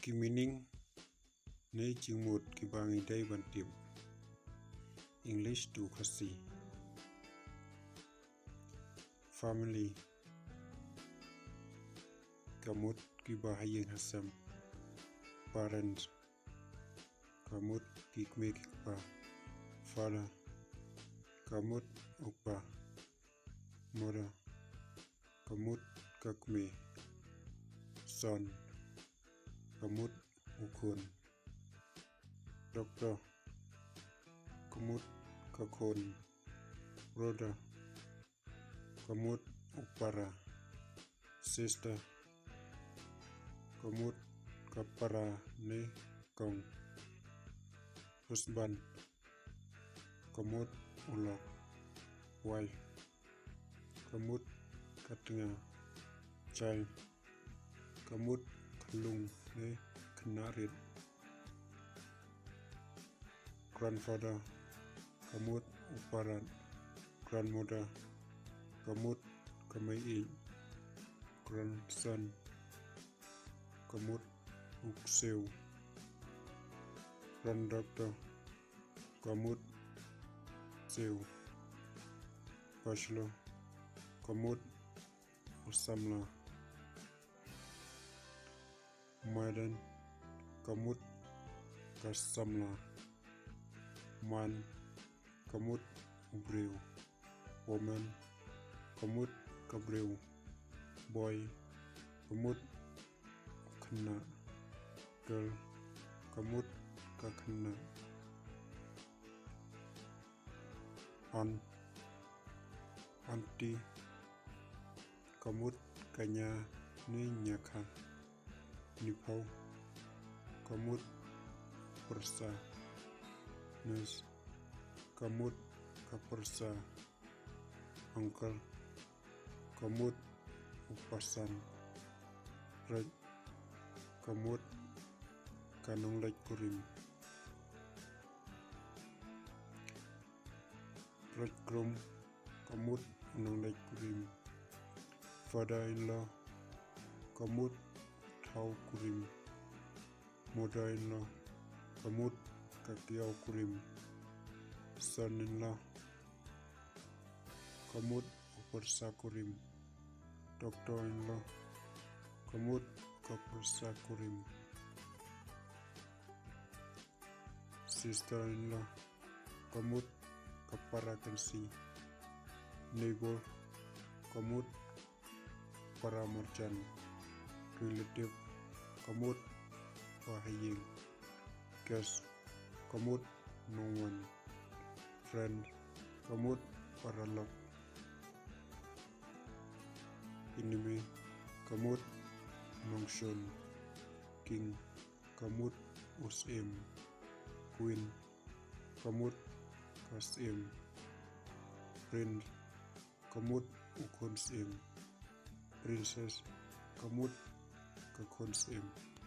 Ki meaning nei chingmut ki bangi day bantim. English to Khasi. Family kamut ki bahayeng hasam. Parents kamut ki kmekikpa. Father kamut upa. Mother kamut kakme. Son kamut ukun. Doctor kamut kakon. Brother kamut upara. Sister kamut kapara ne kong. Husband kamut ulok. Wife kamut katinga. Child kamut kalung ne kanarit. Grandfather kamut uparan. Grandmother kamut kamai. Grandson kamut ukseu. Granddaughter kamut seu. Bachelor kamut usamla. Maiden kamut kasamla. Man kamut ubreu. Woman kamut kabreu. Boy kamut khna. Girl kamut kakhna. Aunt auntie kamut kanya ni nyakha. Nipau kamut persa. Nurse kamut kapersa. Uncle kamut upasan. Raj kamut kanong lek kurim. Raj krom kamut nong lek kurim. Father-in-law kamut thau kurim. Mother-in-law kamut kakiau kurim. Son-in-law kamut upersa kurim. Doctor-in-law kamut kapersa kurim. Sister-in-law kamut kaparakansi. Neighbor kamut paramorjan. Relative kamut bahayeng. Guest kamut nongwan. Friend kamut paralok. Enemy kamut nongshon. King kamut usim. Queen kamut kasim. Prince kamut ukonsim. Princess kamut kakonsim.